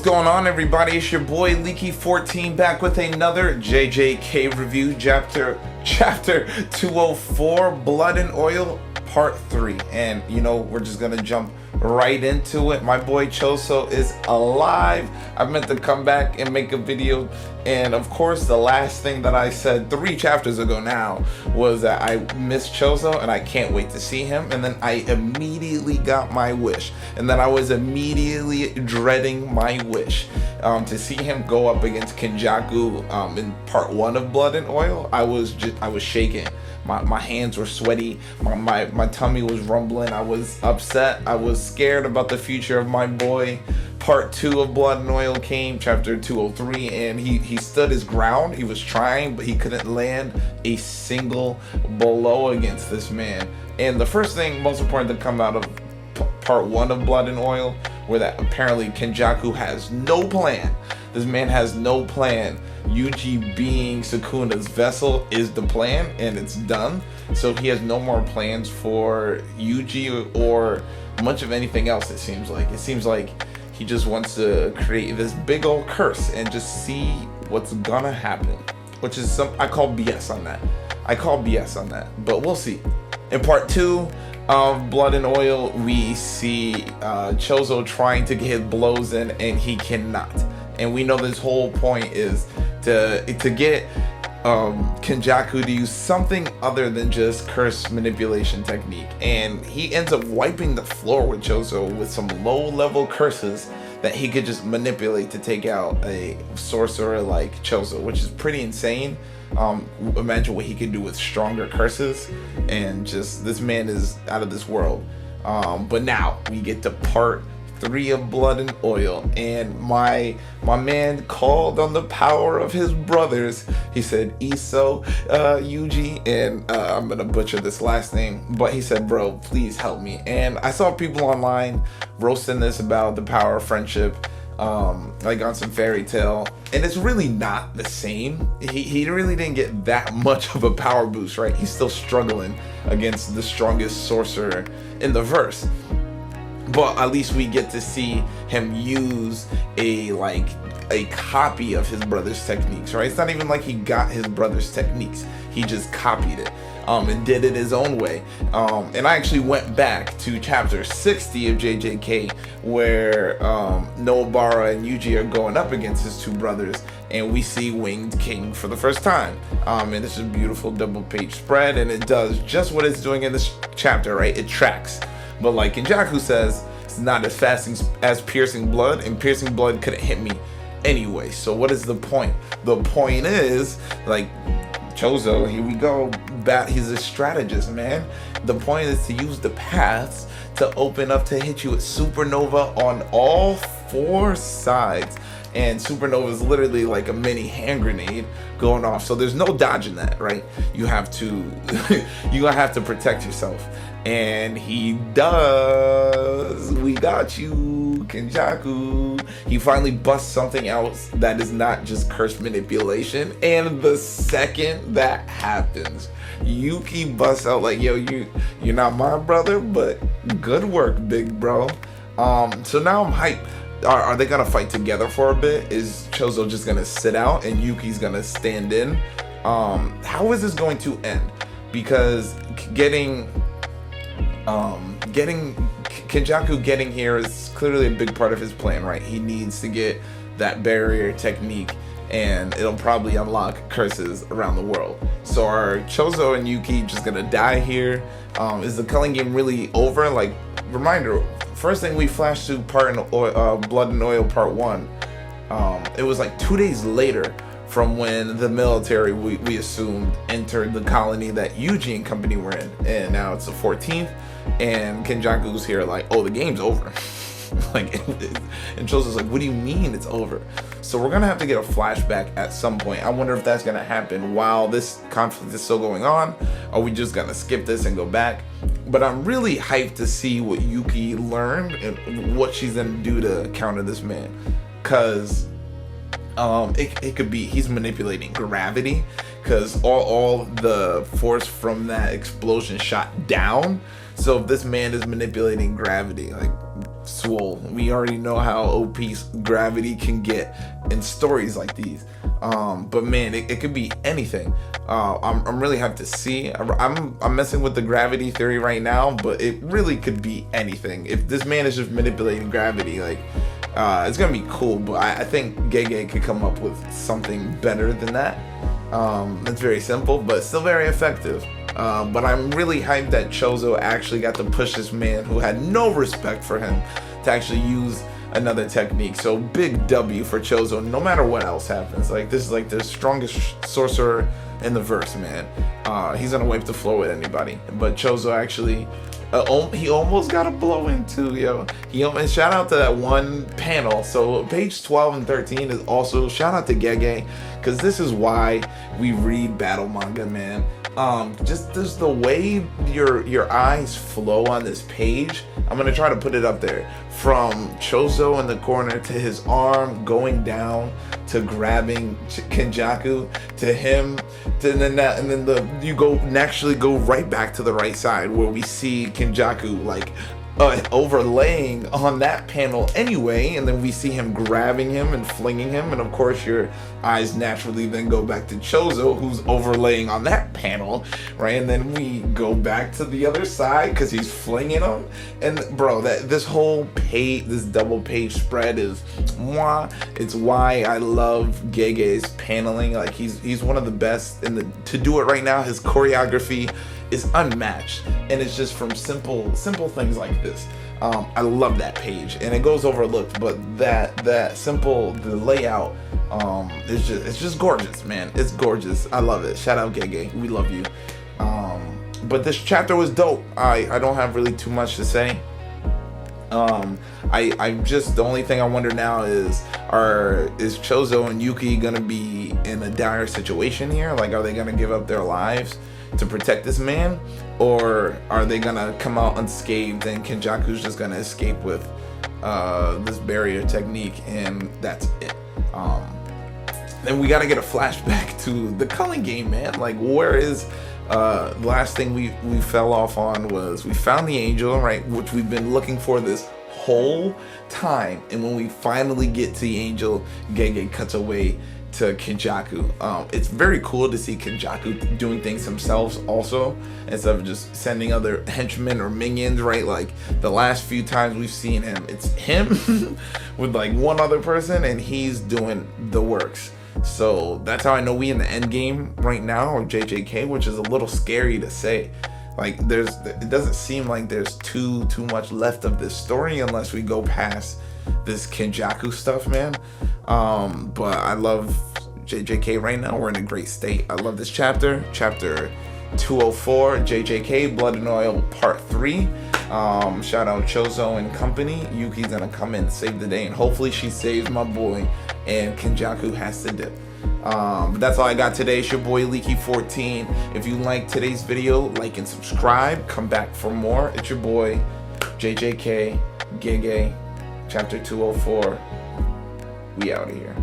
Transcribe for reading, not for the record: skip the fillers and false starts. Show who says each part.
Speaker 1: going on, everybody? It's your boy Leaky14 back with another JJK review, chapter 204, Blood and Oil Part 3. And you know, we're just gonna jump right into it. My boy Choso is alive. I meant to come back and make a video, and of course the last thing that I said 3 chapters ago now was that I miss Choso and I can't wait to see him, and then I immediately got my wish, and then I was immediately dreading my wish to see him go up against Kenjaku in part 1 of Blood and Oil. I was shaking. My hands were sweaty, my tummy was rumbling, I was upset, I was scared about the future of my boy. Part 2 of Blood and Oil came, chapter 203, and he stood his ground. He was trying, but he couldn't land a single blow against this man. And the first thing, most important to come out of part 1 of Blood and Oil, where that apparently Kenjaku has no plan. This man has no plan. Yuki being Sukuna's vessel is the plan, and it's done. So he has no more plans for Yuki or much of anything else, it seems like. It seems like he just wants to create this big old curse and just see what's gonna happen. Which is I call BS on that. But we'll see. In part 2 of Blood and Oil, we see Choso trying to get his blows in, and he cannot. And we know this whole point is to get Kenjaku to use something other than just curse manipulation technique. And he ends up wiping the floor with Choso with some low-level curses that he could just manipulate to take out a sorcerer like Choso, which is pretty insane. Imagine what he can do with stronger curses, and just this man is out of this world. But now we get to part 3 of Blood and Oil, and my man called on the power of his brothers. He said Iso Yuji, and I'm gonna butcher this last name, but he said, bro, please help me. And I saw people online roasting this about the power of friendship, like on some fairy tale, and it's really not the same. He really didn't get that much of a power boost, right? He's still struggling against the strongest sorcerer in the verse. But at least we get to see him use a copy of his brother's techniques, right? It's not even like he got his brother's techniques. He just copied it and did it his own way. And I actually went back to chapter 60 of JJK, where Nobara and Yuji are going up against his 2 brothers, and we see Winged King for the first time. And this is a beautiful double-page spread, and it does just what it's doing in this chapter, right? It tracks. But like Kenjaku says, it's not as fast as Piercing Blood, and Piercing Blood couldn't hit me anyway. So what is the point? The point is, like, Choso, here we go, he's a strategist, man. The point is to use the paths to open up to hit you with Supernova on all 4 sides. And Supernova is literally like a mini hand grenade going off. So there's no dodging that, right? You have to protect yourself. And he does. We got you, Kenjaku. He finally busts something else that is not just curse manipulation. And the second that happens, Yuki busts out like, yo, you're not my brother, but good work, big bro. So now I'm hyped. Are they gonna fight together for a bit? Is Choso just gonna sit out and Yuki's gonna stand in? How is this going to end? Because getting Kenjaku getting here is clearly a big part of his plan, right? He needs to get that barrier technique, and it'll probably unlock curses around the world. So are Choso and Yuki just gonna die here? Is the Culling Game really over? Like, reminder, first thing we flashed to Blood and Oil part 1, it was like 2 days later from when the military, we assumed, entered the colony that Yuji and company were in. And now it's the 14th, and Kenjaku's here like, oh, the game's over. And Choso's like, what do you mean it's over? So we're gonna have to get a flashback at some point. I wonder if that's gonna happen while this conflict is still going on. Are we just gonna skip this and go back? But I'm really hyped to see what Yuki learned and what she's gonna do to counter this man. Cause it could be he's manipulating gravity, because all the force from that explosion shot down. So if this man is manipulating gravity, like, swole. We already know how OP gravity can get in stories like these. But man, it could be anything. I'm really hyped to see. I'm messing with the gravity theory right now, but it really could be anything. If this man is just manipulating gravity, like, it's gonna be cool. But I think Gege could come up with something better than that. It's very simple, but still very effective. But I'm really hyped that Choso actually got to push this man who had no respect for him to actually use another technique. So big W for Choso, no matter what else happens. Like, this is like the strongest sorcerer in the verse, man. He's gonna wipe the floor with anybody. But Choso actually, he almost got a blow in too, yo. And shout out to that one panel. So page 12 and 13 is also shout out to Gege, because this is why we read battle manga, man. Just the way your eyes flow on this page. I'm gonna try to put it up there, from Choso in the corner to his arm going down to grabbing Kenjaku to him and then you go naturally go right back to the right side where we see Kenjaku like overlaying on that panel anyway, and then we see him grabbing him and flinging him, and of course your eyes naturally then go back to Choso, who's overlaying on that panel, right? And then we go back to the other side because he's flinging him. And bro, this whole page, this double page spread is moi. It's why I love Gege's paneling. Like, he's one of the best to do it right now. His choreography is unmatched, and it's just from simple things like this. I love that page, and it goes overlooked, but that simple, the layout, it's just gorgeous, man. It's gorgeous. I love it. Shout out Gege, we love you. But this chapter was dope. I don't have really too much to say. I just, the only thing I wonder now is Choso and Yuki gonna be in a dire situation here? Like, are they gonna give up their lives to protect this man, or are they gonna come out unscathed and Kenjaku's just gonna escape with this barrier technique, and that's it? Then we gotta get a flashback to the Culling Game, man. Like, where is the last thing we fell off on was we found the angel, right, which we've been looking for this whole time, and when we finally get to the angel, Gege cuts away to Kenjaku. It's very cool to see Kenjaku doing things themselves also, instead of just sending other henchmen or minions, right? Like, the last few times we've seen him, it's him with like one other person, and he's doing the works. So that's how I know we in the end game right now, or JJK, which is a little scary to say. Like, it doesn't seem like there's too much left of this story unless we go past this Kenjaku stuff, man. But I love JJK right now. We're in a great state. I love this chapter 204, JJK Blood and Oil Part 3. Shout out Choso and company. Yuki's gonna come in and save the day, and hopefully she saves my boy and Kenjaku has to dip. But that's all I got today. It's your boy Leaky14. If you like today's video, like and subscribe. Come back for more. It's your boy JJK Gege, chapter 204. We out of here.